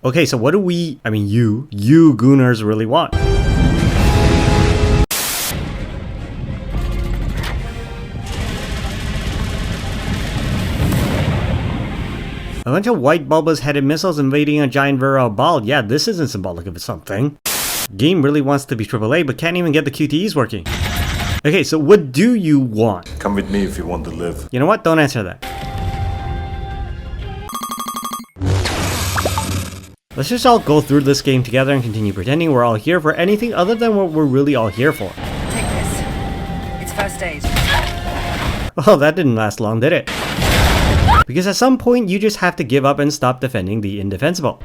Okay, so what do we, you gooners really want? A bunch of white bulbous-headed missiles invading a giant virile ball. Yeah, this isn't symbolic of something. Game really wants to be AAA, but can't even get the QTEs working. Okay, so what do you want? Come with me if you want to live. You know what? Don't answer that. Let's just all go through this game together and continue pretending we're all here for anything other than what we're really all here for. Take this. It's first aid. Oh, that didn't last long, did it? Because at some point, you just have to give up and stop defending the indefensible.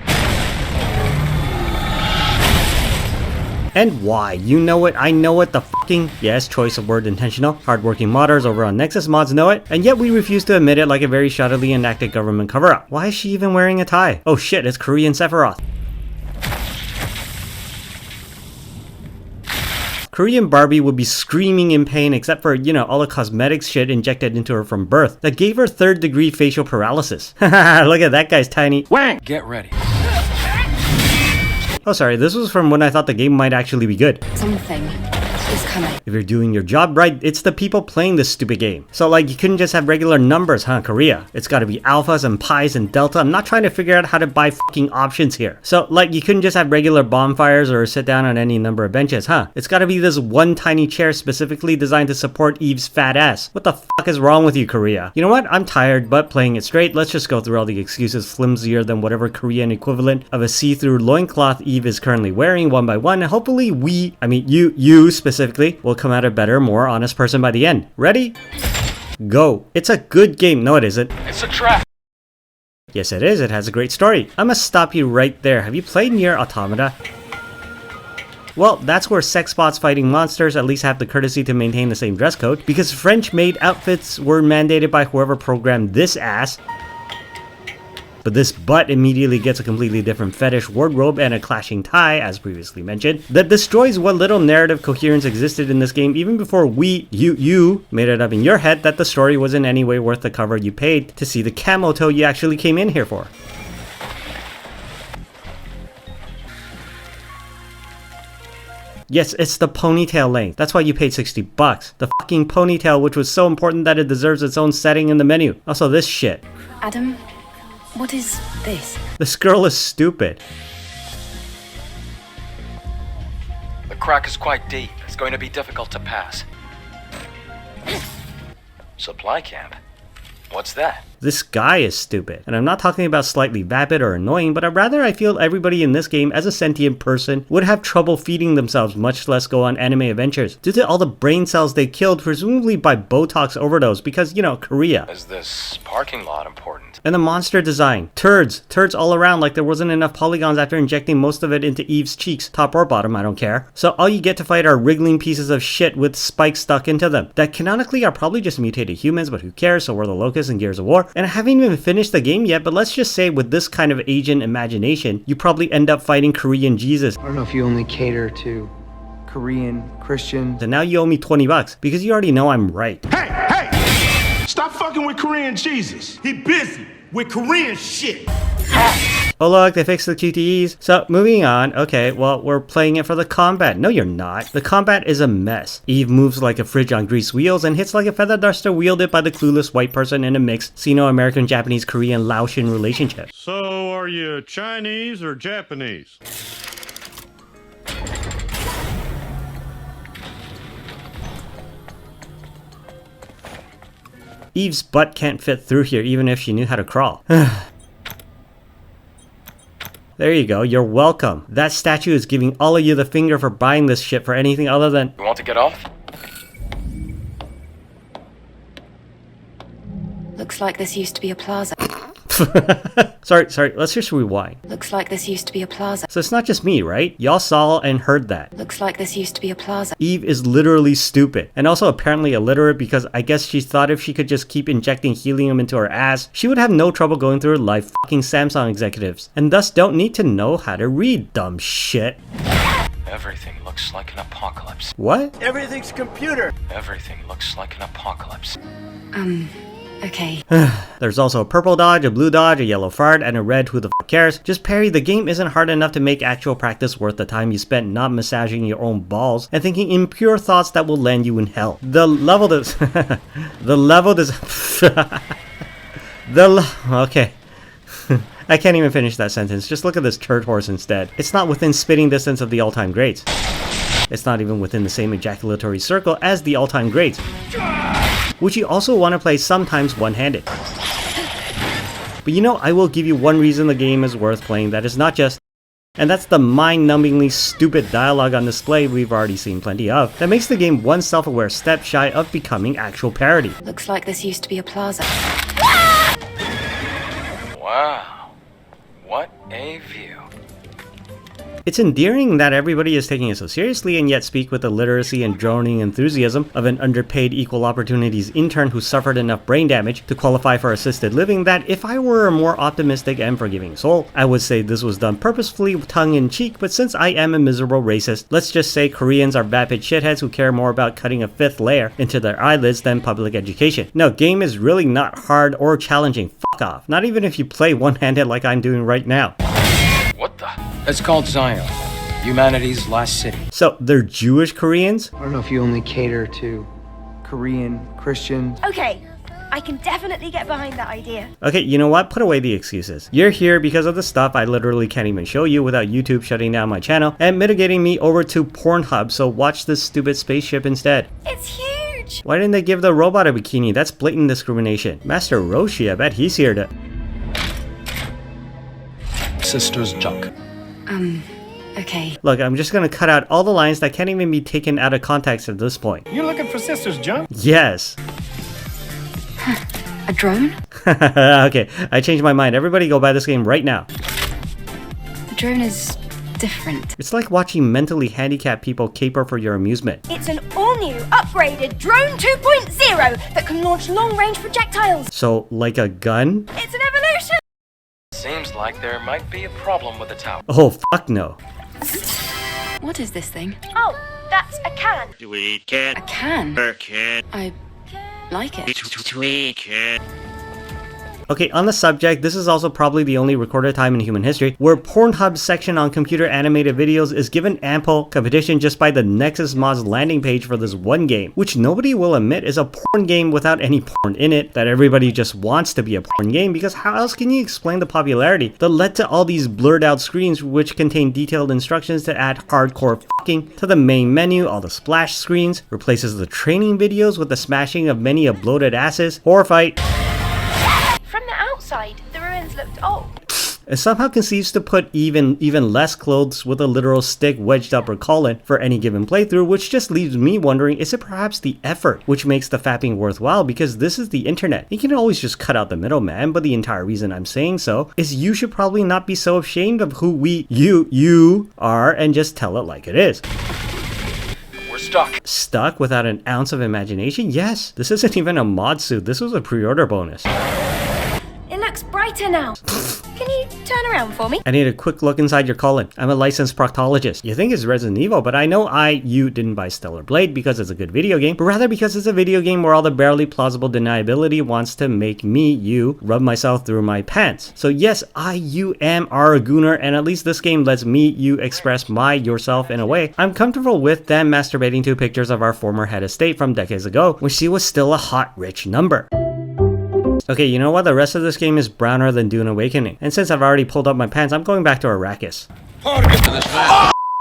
And why? You know it, I know it, the fucking, yes, choice of word intentional, hardworking modders over on NexusMods know it, and yet we refuse to admit it like a very shoddily enacted government cover-up. Why is she even wearing a tie? Oh shit, it's Korean Sephiroth. Korean Barbie would be screaming in pain except for, you know, all the cosmetics shit injected into her from birth that gave her third-degree facial paralysis. Haha, look at that guy's tiny. Wang! Get ready. Oh sorry, this was from when I thought the game might actually be good. Something is coming. If you're doing your job right, it's the people playing this stupid game. So like, you couldn't just have regular numbers, huh, Korea? It's gotta be alphas and pies and delta. I'm not trying to figure out how to buy fucking options here. So like, you couldn't just have regular bonfires or sit down on any number of benches, huh? It's gotta be this one tiny chair specifically designed to support Eve's fat ass. What the fuck is wrong with you, Korea? You know what? I'm tired, but playing it straight, let's just go through all the excuses flimsier than whatever Korean equivalent of a see-through loincloth Eve is currently wearing one by one, and hopefully you specifically, will come out a better, more honest person by the end. Ready? Go. It's a good game. No, it isn't. It's a trap. Yes, it is. It has a great story. I'm gonna stop you right there. Have you played Nier Automata? Well, that's where sex bots fighting monsters at least have the courtesy to maintain the same dress code, because French-made outfits were mandated by whoever programmed this ass. But this butt immediately gets a completely different fetish wardrobe and a clashing tie, as previously mentioned, that destroys what little narrative coherence existed in this game even before you made it up in your head that the story was in any way worth the cover you paid to see the camo toe you actually came in here for. Yes, it's the ponytail length. That's why you paid 60 bucks. The fucking ponytail, which was so important that it deserves its own setting in the menu. Also this shit. Adam, what is this? This girl is stupid. The crack is quite deep. It's going to be difficult to pass. Supply camp? What's that? This guy is stupid. And I'm not talking about slightly vapid or annoying, but rather I feel everybody in this game as a sentient person would have trouble feeding themselves, much less go on anime adventures, due to all the brain cells they killed, presumably by Botox overdose, because, you know, Korea. Is this parking lot important? And the monster design. Turds all around, like there wasn't enough polygons after injecting most of it into Eve's cheeks, top or bottom, I don't care. So all you get to fight are wriggling pieces of shit with spikes stuck into them, that canonically are probably just mutated humans, but who cares, so we're the Locusts in Gears of War. And I haven't even finished the game yet, but let's just say with this kind of Asian imagination, you probably end up fighting Korean Jesus. I don't know if you only cater to Korean, Christian. And now you owe me 20 bucks, because you already know I'm right. Hey! Stop fucking with Korean Jesus. He busy with Korean shit. Oh look, they fixed the QTEs. So, moving on. Okay, well, we're playing it for the combat. No, you're not. The combat is a mess. Eve moves like a fridge on grease wheels and hits like a feather duster wielded by the clueless white person in a mixed Sino-American, Japanese, Korean, Laotian relationship. So, are you Chinese or Japanese? Eve's butt can't fit through here even if she knew how to crawl. There you go, you're welcome. That statue is giving all of you the finger for buying this shit for anything other than... You want to get off? Looks like this used to be a plaza. Sorry, let's just rewind. Looks like this used to be a plaza. So it's not just me, right? Y'all saw and heard that. Looks like this used to be a plaza. Eve is literally stupid, and also apparently illiterate, because I guess she thought if she could just keep injecting helium into her ass, she would have no trouble going through her life fucking Samsung executives, and thus don't need to know how to read, dumb shit. Everything looks like an apocalypse. What? Everything's computer. Everything looks like an apocalypse. Okay. There's also a purple dodge, a blue dodge, a yellow fart, and a red who the f cares. Just parry. The game isn't hard enough to make actual practice worth the time you spent not massaging your own balls and thinking impure thoughts that will land you in hell. The level does... Okay. I can't even finish that sentence. Just look at this turd horse instead. It's not within spitting distance of the all-time greats. It's not even within the same ejaculatory circle as the all-time greats, which you also want to play sometimes one-handed. But you know, I will give you one reason the game is worth playing that is not just, and that's the mind-numbingly stupid dialogue on display we've already seen plenty of, that makes the game one self-aware step shy of becoming actual parody. Looks like this used to be a plaza. Wow. What a view. It's endearing that everybody is taking it so seriously and yet speak with the literacy and droning enthusiasm of an underpaid equal opportunities intern who suffered enough brain damage to qualify for assisted living that if I were a more optimistic and forgiving soul, I would say this was done purposefully tongue-in-cheek, but since I am a miserable racist, let's just say Koreans are vapid shitheads who care more about cutting a fifth layer into their eyelids than public education. No, game is really not hard or challenging. Fuck off. Not even if you play one-handed like I'm doing right now. What the? It's called Zion, humanity's last city. So, they're Jewish Koreans? I don't know if you only cater to Korean, Christians. Okay, I can definitely get behind that idea. Okay, you know what? Put away the excuses. You're here because of the stuff I literally can't even show you without YouTube shutting down my channel and mitigating me over to Pornhub, so watch this stupid spaceship instead. It's huge! Why didn't they give the robot a bikini? That's blatant discrimination. Master Roshi, I bet he's here to... Sister's junk. Okay. Look, I'm just gonna cut out all the lines that can't even be taken out of context at this point. You're looking for sister's junk? Yes. A drone? Okay, I changed my mind. Everybody go buy this game right now. The drone is different. It's like watching mentally handicapped people caper for your amusement. It's an all-new, upgraded Drone 2.0 that can launch long-range projectiles. So, like a gun? It's an evolution! Seems like there might be a problem with the tower. Oh, fuck no. What is this thing? Oh, that's a can. We can. A can? Can. I like it. We can. Okay, on the subject, this is also probably the only recorded time in human history where Pornhub's section on computer animated videos is given ample competition just by the NexusMods landing page for this one game, which nobody will admit is a porn game without any porn in it, that everybody just wants to be a porn game, because how else can you explain the popularity that led to all these blurred out screens which contain detailed instructions to add hardcore fucking to the main menu, all the splash screens, replaces the training videos with the smashing of many a bloated asses, horror fight, From the outside, the ruins looked old. and somehow conceives to put even less clothes with a literal stick wedged up her colon for any given playthrough, which just leaves me wondering, is it perhaps the effort which makes the fapping worthwhile? Because this is the internet. You can always just cut out the middleman, but the entire reason I'm saying so is you should probably not be so ashamed of who you are and just tell it like it is. We're stuck. Stuck without an ounce of imagination? Yes, this isn't even a mod suit, this was a pre-order bonus. It looks brighter now. Can you turn around for me? I need a quick look inside your colon. I'm a licensed proctologist. You think it's Resident Evil, but I know you didn't buy Stellar Blade because it's a good video game, but rather because it's a video game where all the barely plausible deniability wants to make me, rub myself through my pants. So yes, you am a gooner, and at least this game lets me, express yourself in a way I'm comfortable with than masturbating to pictures of our former head of state from decades ago, when she was still a hot, rich number. Okay, you know what? The rest of this game is browner than Dune Awakening. And since I've already pulled up my pants, I'm going back to Arrakis.